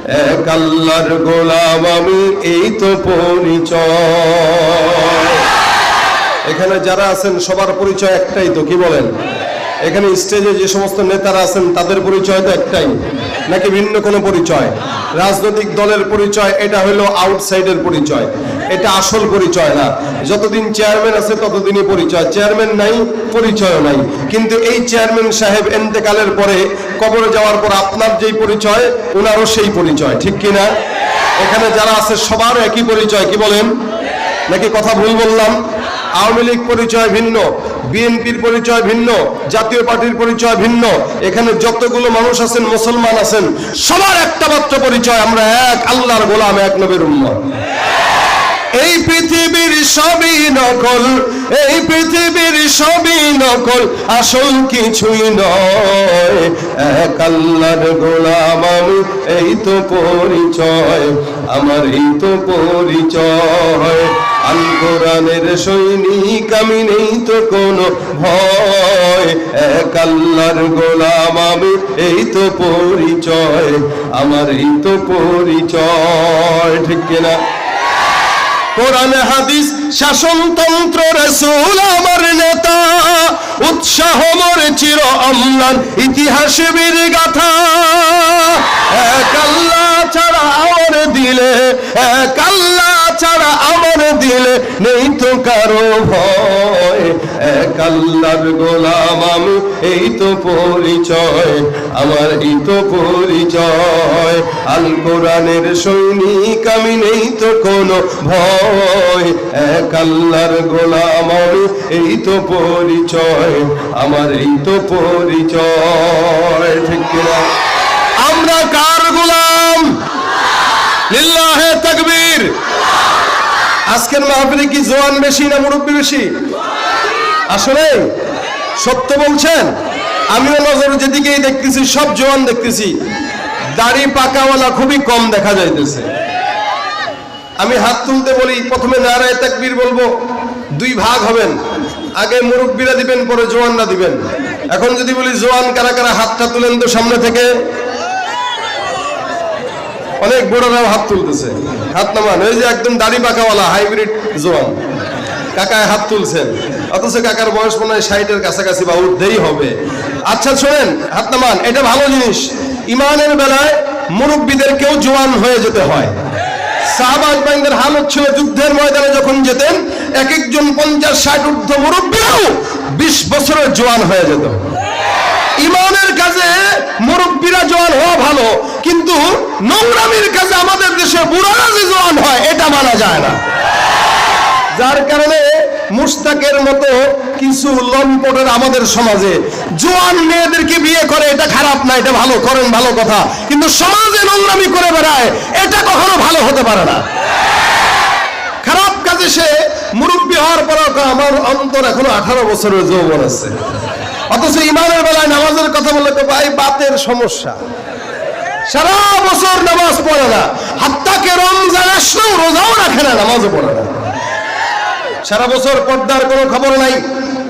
এক আল্লাহর গোলাম আমি, এই তো পরিচয়। এখানে যারা আছেন সবার পরিচয় একটাই তো, কি বলেন? এখানে স্টেজে যে সমস্ত নেতারা আছেন তাদের পরিচয় তো একটাই, নাকি ভিন্ন কোনো পরিচয়? রাজনৈতিক দলের পরিচয় এটা হলো আউটসাইডের পরিচয়, এটা আসল পরিচয় না। যতদিন চেয়ারম্যান আছে ততদিনই পরিচয়, চেয়ারম্যান নাই পরিচয় নাই। কিন্তু এই চেয়ারম্যান সাহেব ইন্তেকালের পরে, কবরে যাওয়ার পর আপনার যেই পরিচয় ওনারও সেই পরিচয়, ঠিক কিনা? এখানে যারা আছে সবার একই পরিচয়, কি বলেন? নাকি কথা ভুল বললাম? আওয়ামী লীগ পরিচয় ভিন্ন, বিএনপির পরিচয় ভিন্ন, জাতীয় পার্টির পরিচয় ভিন্ন। এখানে যতগুলো মানুষ আছেন, মুসলমান আছেন, সবার একটা মাত্র পরিচয়, আমরা এক আল্লাহর গোলাম, এক নবীর উম্মত। এই পৃথিবীর সবই নকল, এই পৃথিবীর সবই নকল, আসল কিছুই নয়। এক আল্লাহর গোলাম আমি, এই তো পরিচয় আমার, এই তো পরিচয়। আল কোরআনের সৈনিক আমি, নেই তো কোনো ভয়। এক আল্লাহর গোলাম আমি, এই তো পরিচয় আমার, এই তো পরিচয়, ঠিক কিনা? কোরআন হাদিস শাসনতন্ত্র রাসূল আমার নেতা, উৎসাহ মোর চির অম্লান ইতিহাস বীর গাথা। এক আল্লাহ ছাড়া আমার দিলে, এক আল্লাহ ছাড়া আমার দিলে নেই তো কারো ভয়। এক আল্লাহর গোলাম আমি, এই তো পরিচয় আমার, এই তো পরিচয়। আল কোরআনের সৈনিক আমি, নেই তো কোনো ভয়। এক আল্লাহর গোলাম আমি, এই তো পরিচয় আমার, এই তো পরিচয়, ঠিক কিনা? আমরা কার গোলাম? লিল্লাহে তাকবীর। আজকের মাহফিলে কি জওয়ান বেশি না মুরব্বী বেশি? আসলে সত্য বলছেন? আমিও নজর যেদিকেই দেখতেছি সব জওয়ান দেখতেছি, দাড়ি পাকাওয়ালা খুবই কম দেখা যাইতেছে। আমি হাত তুলতে বলি, প্রথমে নারায়ে তাকবীর বলবো, দুই ভাগ হবেন, আগে মুরব্বীরা দিবেন, পরে জওয়ানরা দিবেন। এখন যদি বলি জওয়ান কারা কারা হাতটা তুলেন তো সামনে থেকে, অনেক বড়রাও হাত তুলতেছে, হাত নামান। ওই যে একদম দাড়ি পাকাওয়ালা হাইব্রিড জওয়ান কাকায় হাত তুলছেন, অথচ কাকার বয়স মনে হয় 60-এর কাছাকাছি বা উঠতেই হবে। আচ্ছা শোনেন, হাত নামান, এটা ভালো জিনিস। ইমানের বেলায় মুরব্বীদেরকেও জওয়ান হয়ে যেতে হয়। সাহাবা ইকরামদের হালত ছিল, যুদ্ধের ময়দানে যখন যেতেন এক একজন 50-60 ঊর্ধ্ব মুরব্বীও 20 বছরের জওয়ান হয়ে যেত। ইমানের কাজে মুরব্বীরা জওয়ান হওয়া ভালো, কিন্তু নোংরামির কাজে আমাদের দেশে বুড়ারা যে জওয়ান হয় এটা মানা যায় না। যার কারণে মুশতাকের মতো কিছু লম্পটের আমাদের সমাজে জওয়ান মেয়েদেরকে বিয়ে করে, এটা খারাপ না, এটা ভালো, করেন, ভালো কথা। কিন্তু সমাজে নোংরামি করে বেড়ায়, এটা কখনো ভালো হতে পারে না। খারাপ কাজে সে মুরব্বী হওয়ার পর আমার অন্তর এখনো 18 বছরের যৌবন আছে, অথচ ইমানের বেলায় নামাজের কথা বললে তো ভাই বাতের সমস্যা, সারা বছর নামাজ পড়ে না, হাত্তাকে রমজান আসলেও রোজাও রাখে না, নামাজও পড়ে না, সারা বছর পর্দার কোনো খবর নাই।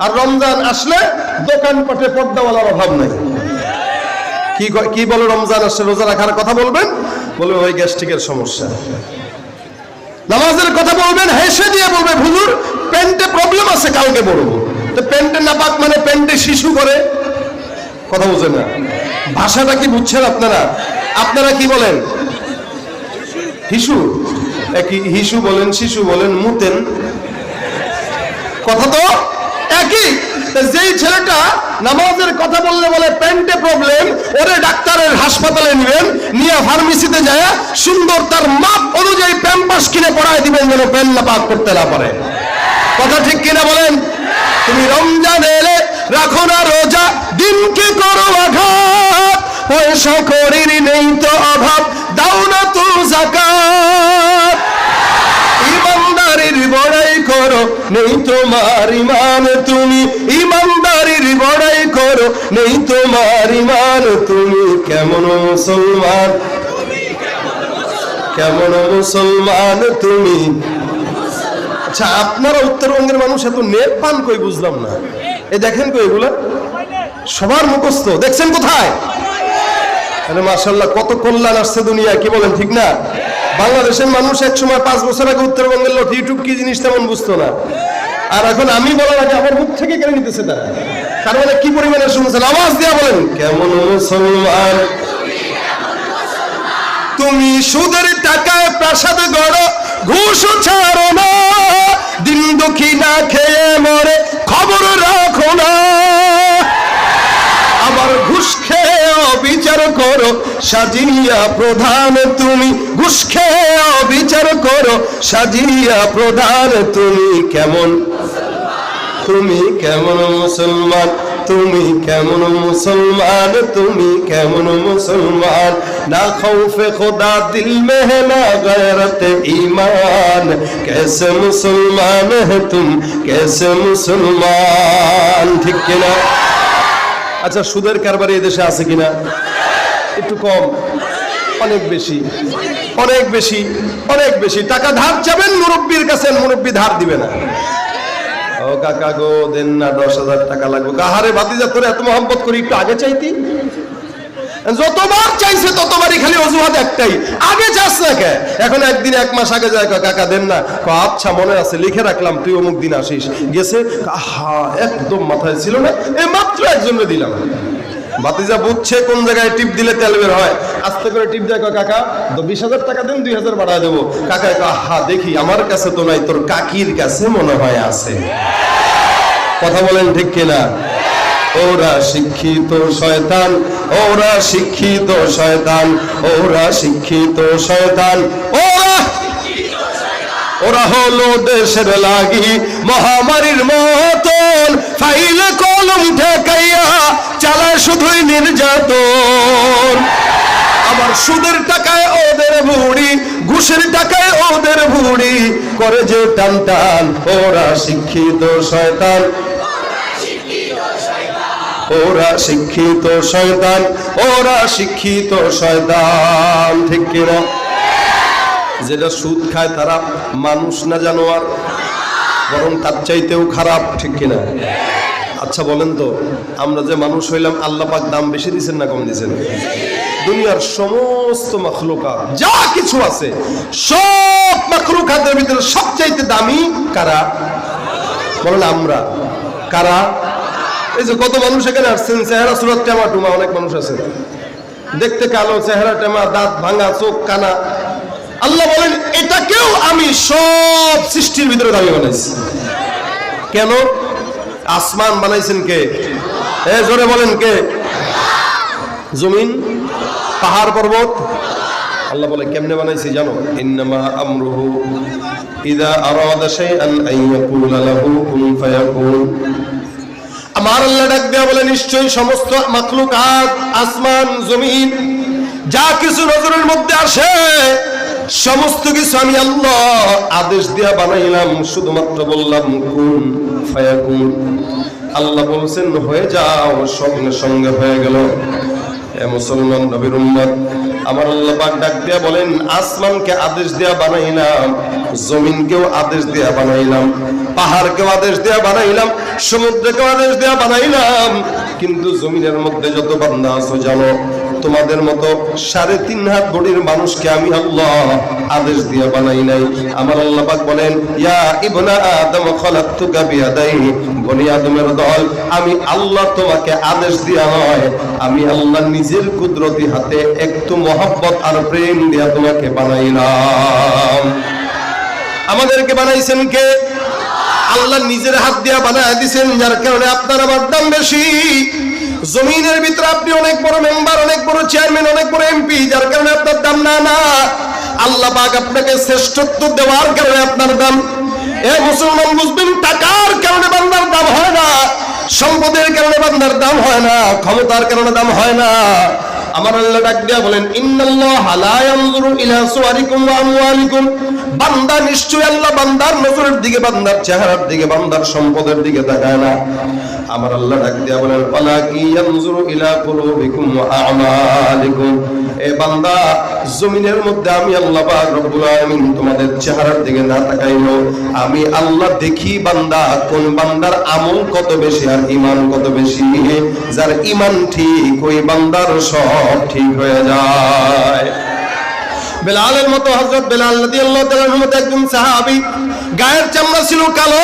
আর রমজান আসলে দোকানপাটে পর্দাওয়ালার অভাব নাই। কি বলে, রমজান আসলে রোজা রাখার কথা বলবেন, বলবে ওই গ্যাস্ট্রিকের সমস্যা। নামাজের কথা বলবেন, হেসে দিয়ে বলবে হুজুর প্যান্টে প্রবলেম আছে, কালকে পড়বো। তো প্যান্টে নাপাক মানে প্যান্টে শিশু করে, কথা বুঝেন না? ভাষাটা কি বুঝছেন আপনারা? আপনারা কি বলেন? হিসু, একই হিসু বলেন, শিশু বলেন, মুতেন, কথা তো একই। যেই ছেলেটা নামাজের কথা বললে বলে প্যান্টে প্রবলেম, ওরে ডাক্তারের হাসপাতালে নিবেন, নিয়ে ফার্মেসিতে যায় সুন্দর তার মাপ অনুযায়ী প্যাম্পাস কিনে পড়ায় দিবেন, যেন প্যান্ট না পাক করতে না পারে। কথা ঠিক কিনা বলেন? তুমি রমজান এলে রাখো না রোজা, দিনকে করো আঘাত, পয়সা করির নেই তো অভাব, দাও না তো যাকাত। ইমানদারির বড়াই করো, নেই তোমার ইমান, তুমি ইমানদারির বড়াই করো, নেই তোমার ইমান, তুমি কেমন মুসলমান, কেমন মুসলমান তুমি। আচ্ছা, আপনারা উত্তরবঙ্গের মানুষ এত নেট পান কই বুঝলাম না। এই দেখেন কই, এগুলো সবার মুখস্থ, দেখছেন কোথায়? আরে মাশাআল্লাহ, কত কল্যাণ আসছে দুনিয়া, কি বলেন ঠিক না? বাংলাদেশের মানুষ এক সময় 5 বছর আগে উত্তরবঙ্গের লোক ইউটিউব কি জিনিস তেমন বুঝতো না, আর এখন আমি বলার আগে আমার মুখ থেকে কেড়ে নিতেছে তারা। তার মানে কি পরিমাণে শুনছেন? আওয়াজ দিয়া বলেন, কেমন মুসলমান তুমি, সুদের টাকায় প্রাসাদ গড়ো, ঘুষ ছাড়ো না, দিন দুঃখী না খেয়ে মরে খবর রাখো না, আবার ঘুষ খেয়ে বিচার করো সাজিয়া প্রধান তুমি, ঘুষ খেয়ে বিচার করো সাজিয়া প্রধান তুমি, কেমন তুমি কেমন মুসলমান, তুমি কেমন মুসলমান, তুমি কেমন মুসলমান, না খৌফে খোদা দিল মে है ना गैरत ईमान, कैसे मुसलमान है तुम, कैसे मुसलमान। ঠিক কিনা? আচ্ছা, সুদের কারবার এই দেশে আছে কিনা? একটু কম, অনেক বেশি, অনেক বেশি, অনেক বেশি। টাকা ধার চাবেন মুরব্বির কাছে, মুরব্বি ধার দিবে না। ও কাকা গো, দেন না 10,000 টাকা লাগবে। কাহারে ভাতিজা, তোরে এত মহব্বত করি, একটু আগে চাইতি। যতবার চাইছে ততবারই খালি অজুহাত একটাই, আগে চাস না কে? এখন একদিন 1 মাস আগে যায়, কাকা দেন না, আচ্ছা মনে আছে, লিখে রাখলাম, তুই অমুক দিন আসিস। গেছে, হা একদম মাথায় ছিল না, এই মাত্র একজনে দিলাম। ভাতিজা বুঝছে কোন জায়গায় টিপ দিলে তেল বের হয়, আস্তে করে টিপ দেয়, কাকা 20,000 টাকা দেন, 2,000 বাড়ায় দেবো। কাকা হা দেখি, আমার কাছে তো নাই, তোর কাকির কাছে মনে হয় আছে। কথা বলেন ঠিক কিনা? ওরা শিক্ষিত শয়তান, ওরা শিক্ষিত শয়তান, ওরা শিক্ষিত শয়তান, ওরা হলো দেশের লাগি মহামারীর মতন, ফাইলে কলম ঠেকাইয়া চালায় শুধুই নির্যাতন। আবার সুদের টাকায় ওদের ভুড়ি, ঘুষের টাকায় ওদের ভুড়ি, করে যে টান টান। ওরা শিক্ষিত শয়তান, ওরা শিক্ষিত শয়তান, ওরা শিক্ষিত শয়তান। ঠিক কিনা? যেটা সুদ খায় তারা মানুষ না জানোয়ার, বরং তার চাইতেও খারাপ। ঠিক কিনা? আচ্ছা বলেন তো, আমরা যে মানুষ হইলাম, আল্লাহ পাক দাম বেশি দিচ্ছেন না কম দিচ্ছেন? দুনিয়ার সমস্ত মাখলুকাত যা কিছু আছে, সব মাখলুকাতের ভিতরে সবচাইতে দামি কারা? বলেন আমরা। কারা? এই যে কত মানুষ এখানে আসছেন, চেহারা সুরত টেমা টুমা, অনেক মানুষ আছে দেখতে কালো, চেহারা টেমা, দাঁত ভাঙা, চোখ কানা। আল্লাহ বলেন এটাকেও আমি সব সৃষ্টির ভিতরে দামি বানাইছি। কেন? আসমান বানাইছেন কে? জোরে বলেন কে? জমিন, পাহাড়, পর্বত। আল্লাহ বলে কেমনে বানাইছি জানো? ইন্নামা আমরুহু ইযা আরাদা শাইআন আন ইয়াকুলা লাহু কুন ফায়াকুন। আমার আল্লাহ ডাক দেয়া বলে, নিশ্চয়ই সমস্ত মাখলুকাত, আসমান, জমিন, যা কিছু নজরের মধ্যে আসে, সমস্ত কিছু আমি আল্লাহ আদেশ দিয়া বানাইলাম, শুধুমাত্র বললাম কুন ফায়াকুন। আল্লাহ বলছেন হয়ে যাও, সঙ্গে সঙ্গে হয়ে গেল। এ মুসলমান নবীর উম্মত, আমার আল্লাহ পাক ডাক দিয়া বলেন, আসমানকে আদেশ দিয়া বানাইলাম, জমিনকেও আদেশ দিয়া বানাইলাম, পাহাড়কেও আদেশ দিয়া বানাইলাম, সমুদ্রকেও আদেশ দিয়া বানাইলাম। কিন্তু জমিনের মধ্যে যত বান্দা আছো জানো, তোমাদের মতো 3.5 হাত বডির মানুষকে আমি আল্লাহ আদেশ দিয়া বানাই নাই। আমার আল্লাহ পাক বলেন, ইয়া ইবনা আদম খলাকতুকা বিয়াদাইহি, বনি আদমের দল, আমি আল্লাহ তোমাকে আদেশ দিয়া নয়, আমি আল্লাহ নিজের কুদরতি হাতে একটু মহব্বত আর প্রেম দিয়া তোমাকে বানাইলাম। আমাদেরকে বানাইছেন কে? আল্লাহ নিজের হাত দিয়া বানায় দিয়েছেন, যার কারণে আপনার আমার দাম বেশি। জমিনের ভিতরে আপনি অনেক বড় মেম্বার, অনেক বড় চেয়ারম্যান, অনেক বড় এমপি, যার কারণে আপনার দাম না। না, আল্লাহ পাক আপনাকে শ্রেষ্ঠত্ব দেওয়ার কারণে আপনার দাম। এ মুসলমান বুঝবেন, টাকার কারণে বান্দার দাম হয় না, সম্পদের কারণে বান্দার দাম হয় না, ক্ষমতার কারণে দাম হয় না। আমার আল্লাহ ডাক দিয়া বলেন, ইন্নাল্লাহা লা ইয়ানজুরু ইলা সুওয়ারিকুম ওয়া আমওয়ালিকুম। বান্দা নিশ্চয়ই আল্লাহ বান্দার নজরের দিকে, বান্দার চেহারার দিকে, বান্দার সম্পদের দিকে তাকায় না। আমার আল্লাহ ডাক দিয়া বলেন, ওয়ালাকি ইয়ানজুরু ইলা কুলুবিকুম ওয়া আমালিকুম। এ বান্দা, জমিনের মধ্যে আমি আল্লাহ পাক রব্বুল আলামিন তোমাদের চেহারার দিকে না তাকাইলো, আমি আল্লাহ দেখি বান্দা কোন বান্দার আমল কত বেশি আর ঈমান কত বেশি। যার ঈমান ঠিক ওই বান্দার সব ঠিক হয়ে যায়। বেলালের মতো, হযরত বেলাল রাদিয়াল্লাহু তাআলার মতো একজন সাহাবী, গায়ের চামড়া ছিল কালো।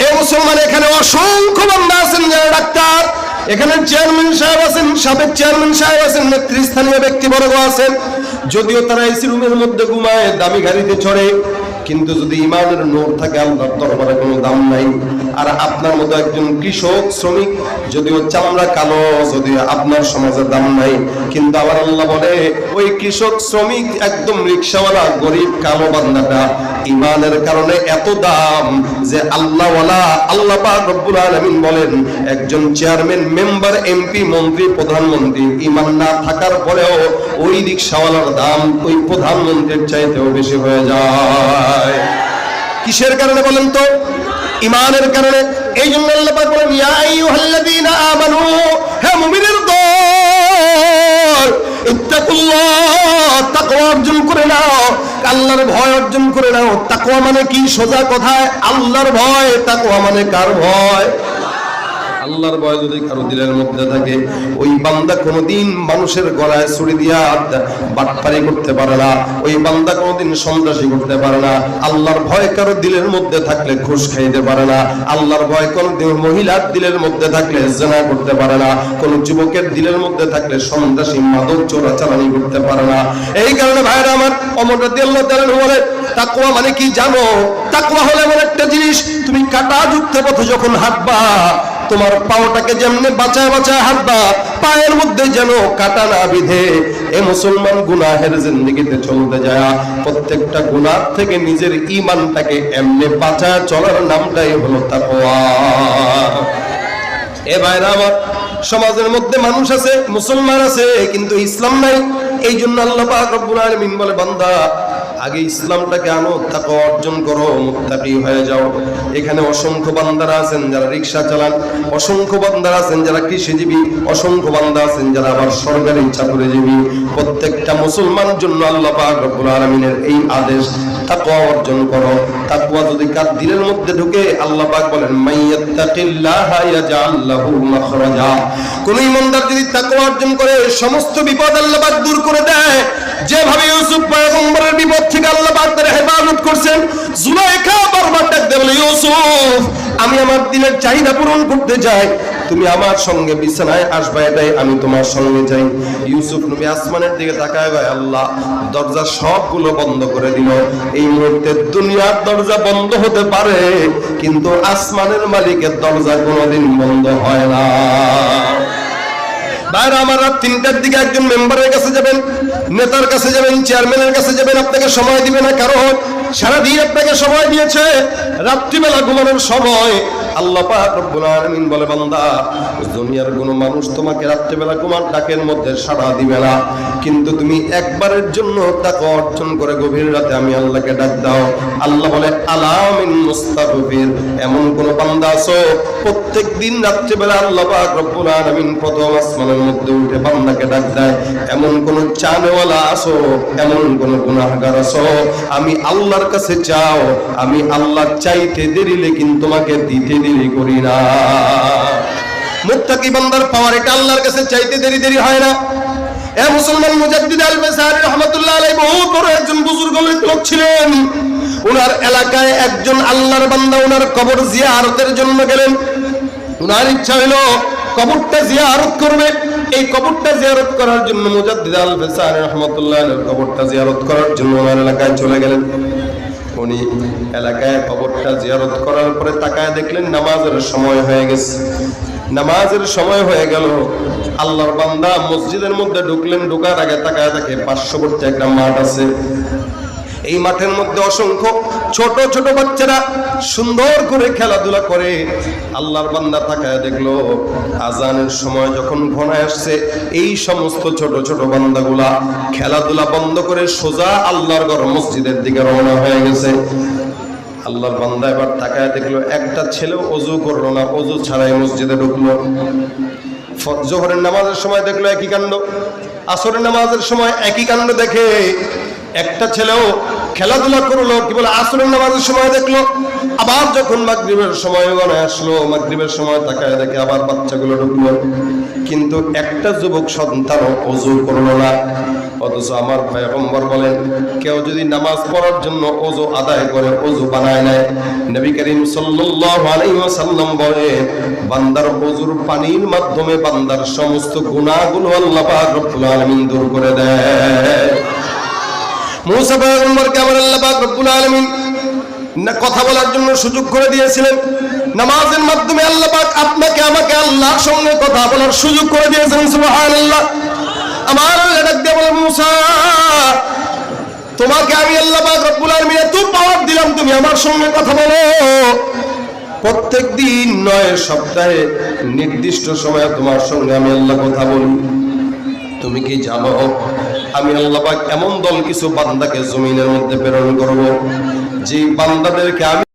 এই মুসলমান এখানে অসংখ্য বান্দা আছেন যারা ডাক্তার, এখানে চেয়ারম্যান সাহেব আছেন, সাবেক চেয়ারম্যান সাহেব আছেন, নেতৃস্থানীয় ব্যক্তিবর্গ আছেন। যদিও তারা এসি রুমের মধ্যে ঘুমায়, দামি গাড়িতে চড়ে, কিন্তু যদি ইমানের নূর থাকে আল্লাহর দরবারে কোনো দাম নাই। আর আপনার মতো একজন কৃষক শ্রমিক, যদিও চামড়া কালো, যদিও আপনার সমাজে দাম নাই, কিন্তু আমার আল্লাহ বলে ওই কৃষক শ্রমিক একদম রিকশাওয়ালা গরিব কালো বান্দাটা ইমানের কারণে এত দাম যে আল্লাহওয়ালা আল্লাহ পাক রব্বুল আলামিন বলেন একজন চেয়ারম্যান, মেম্বার, এমপি, মন্ত্রী, প্রধানমন্ত্রী ইমান না থাকার পরেও ওই রিকশাওয়ালার দাম ওই প্রধানমন্ত্রীর চাইতেও বেশি হয়ে যায়। কিসের কারণে বলেন তো? ইমানের কারণে। এই জন্য আল্লাহ পাক বলেন ইয়া আইয়ুহাল্লাযীনা আমানু, হে মুমিনের দল, ইত্তাকুল্লাহ, তাকওয়া অর্জন করে নাও, আল্লাহর ভয় অর্জন করে নাও। তাকওয়া মানে কি? সোজা কথায় আল্লাহর ভয়। তাকওয়া মানে কার ভয়? আল্লাহর ভয় যদি কারো দিলের মধ্যে থাকে, ওই বান্দা কোনোদিন মানুষের গলায় ছুরি দিয়া বাটপারি করতে পারে না, ওই বান্দা কোনোদিন সন্ত্রাসী করতে পারে না। আল্লাহর ভয় কারো দিলের মধ্যে থাকলে ঘুষ খাইতে পারে না। আল্লাহর ভয় কোনোদিন মহিলার দিলের মধ্যে থাকলে জিনা করতে পারে না। কোন যুবকের দিলের মধ্যে থাকলে সন্ত্রাসী মাদক চোরাচালানি করতে পারে না। এই কারণে ভাইরা আমার, ওমর রাদিয়াল্লাহু তাআলা বলে তাকওয়া মানে কি জানো? তাকওয়া হলো এমন একটা জিনিস, তুমি কাঁটাযুক্ত পথে যখন হাঁটবা, তোমার পাওটাকে যেমনি বাঁচায় বাঁচায় হাঁটবা, পায়ের মধ্যে যেন কাঁটা না বিধে। এ মুসলমান গুনাহের জিন্দেগিতে চলতে যায়, প্রত্যেকটা গুনাহ থেকে নিজের ঈমানটাকে এমনি বাঁচায় চলার নামটাই হলো তাকওয়া। এ ভাইরা আমার, সমাজের মধ্যে মানুষ আছে, মুসলমান আছে, কিন্তু ইসলাম নাই। এই জন্য আল্লাহ পাক রব্বুল আলামিন বলে বান্দা আগে ইসলামটাকে আনো, তাকওয়া অর্জন করো, মুত্তাকি হয়ে যাও। এখানে অসংখ্য বান্দারা আছেন যারা রিকশা চালান, অসংখ্য বান্দারা আছেন যারা কৃষিজীবী, অসংখ্য বান্দা আছেন যারা আবার সরকারি চাকরিজীবী। প্রত্যেকটা মুসলমানের জন্য আল্লাহ পাক রব্বুল আলামিনের এই আদেশ, তাকওয়া অর্জন করো। তাকওয়া যদি কার দিলের মধ্যে ঢুকে, আল্লাহ পাক বলেন মাইয়াত্তাকিল্লাহা ইয়াজআল লাহু মাখরাজা। কোন ইমানদার যদি তাকওয়া অর্জন করে, সমস্ত বিপদ আল্লাহ পাক দূর করে দেয়। যেভাবে ইউসুফ পয়গম্বরের বিপদ থেকে আল্লাহ পাক তার হেফাজত করছেন, জুলাইখা বারবার ডাক দেয় বলে ইউসুফ, আমি আমার দিলের চাহিদা পূরণ করতে চাই, তুমি আমার সঙ্গে বিছানায় আসবা, এটাই আমি তোমার সঙ্গে যাই। ইউসুফ নবী আসমানের দিকে তাকায়, ভাই আল্লাহ দরজা সবগুলো বন্ধ করে দিল। এই মুহূর্তে দুনিয়ার দরজা বন্ধ হতে পারে, কিন্তু আসমানের মালিকের দরজা কোনোদিন বন্ধ হয় না। বাইরে আমার রাত 3টার দিকে একজন মেম্বারের কাছে যাবেন, নেতার কাছে যাবেন, চেয়ারম্যানের কাছে যাবেন, আপনাকে সময় দিবে না। কারণ সারাদিন আপনাকে সময় দিয়েছে, রাত্রিবেলা ঘুমানোর সময়। আল্লাহ পাক রব্বুল আলামিন বলে বান্দা, দুনিয়ার কোনো মানুষ তোমাকে রাত্রিবেলা ঘুমার ডাকের মধ্যে সাড়া দিবে না, কিন্তু তুমি একবারের জন্য তাকওয়া অর্জন করে গভীর রাতে আমি আল্লাহকে ডাক দাও। আল্লাহ বলে আলামিন মুস্তাগফির, এমন কোন বান্দা আছো প্রত্যেক দিন রাত্রিবেলা আল্লাহ পাক রব্বুল আলামিন প্রথম আসমানের মধ্যে উঠে বান্দাকে ডাক দেয়? এমন কোন চানওয়ালা আছো, এমন কোন গুনাহগার আছো, আমি আল্লাহর কাছে চাও, আমি আল্লাহ চাইতে দেরি লেকিন তোমাকে দিতে দেরি করি না। মুত্তাকি বান্দার পাওয়ার এটা, আল্লাহর কাছে চাইতে দেরি হয় না। এ মুসলমান, মুজাদ্দিদ আল-বাসারি রাহমাতুল্লাহ আলাইহি বহুত বড় একজন বুজুর্গ লোক ছিলেন। ওনার এলাকায় একজন আল্লাহর বান্দা ওনার কবর জিয়ারতের জন্য গেলেন। ওনার ইচ্ছা হলো কবরটা জিয়ারত করবে। এই কবরটা জিয়ারত করার জন্য মুজাদ্দিদ আল-বাসারি রাহমাতুল্লাহ আলাইহি কবরটা জিয়ারত করার জন্য ওনার এলাকায় চলে গেলেন। উনি এলাকায় কবরটা জিয়ারত করার পরে তাকায় দেখলেন নামাজের সময় হয়ে গেছে। নামাজের সময় হয়ে গেল, আল্লাহর বান্দা মসজিদের মধ্যে ঢুকলেন। ঢোকার আগে তাকায় দেখে পার্শ্ববর্তী একটা মাঠ আছে। এই মাঠের মধ্যে অসংখ্য ছোট ছোট বাচ্চারা সুন্দর করে খেলাধুলা করে। আল্লাহর বান্দা তাকায় দেখলো আজানের সময় যখন ঘনায় আসছে, এই সমস্ত ছোট ছোট বান্দাগুলা খেলাধুলা বন্ধ করে সোজা আল্লাহর ঘর মসজিদের দিকে রওনা হয়ে গেছে। আল্লাহর বান্দা এবার তাকায় দেখলো একটা ছেলে ওযু করলো না, ওযু ছাড়াই মসজিদে ঢুকলো। জোহরের নামাজের সময় দেখলো একই কাণ্ড। আসরের নামাজের সময় একই কাণ্ড দেখে। একটা ছেলেও খেলাধুলা করলো, কি বলে আসরের নামাজের সময় দেখলো, আবার যখন মাগরিবের সময় গনে আসলো, মাগরিবের সময় তাকায় দেখে আবার বাচ্চাগুলো ঢুকলো, কিন্তু একটা যুবক সন্তানও ওযু করলো না। অথচ আমার পয়গম্বর বলেন, কেউ যদি নামাজ পড়ার জন্য ওযু আদায় করে, ওযু বানায় নেয়, নবী করিম সাল্লাল্লাহু আলাইহি ওয়াসাল্লাম বলেন, বান্দার ওযুর পানির মাধ্যমে বান্দার সমস্ত গুনাহগুলো আল্লাহ পাক রব্বুল আলামিন দূর করে দেয়। মুসা পয়গম্বরকে আমার আল্লাহ পাক রব্বুল আলামিন কথা বলার জন্য সুযোগ করে দিয়েছিলেন। নামাজের মাধ্যমে আল্লাহ পাক আপনাকে আমাকে আল্লাহর সঙ্গে কথা বলার সুযোগ করে দিয়েছেন। সুবহানাল্লাহ। আমার আল্লাহ ডাক দিয়ে বলেন, মুসা, তোমাকে আমি আল্লাহ পাক রব্বুল আলামিন এত পাওয়ার দিলাম, তুমি আমার সঙ্গে কথা বলো। প্রত্যেক দিন নয়, সপ্তাহে নির্দিষ্ট সময়ে তোমার সঙ্গে আমি আল্লাহ কথা বলি। তুমি কি জানো আমি আল্লাহ পাক এমন দল কিছু বান্দাকে জমিনের মধ্যে প্রেরণ করব, যে বান্দাদেরকে আমি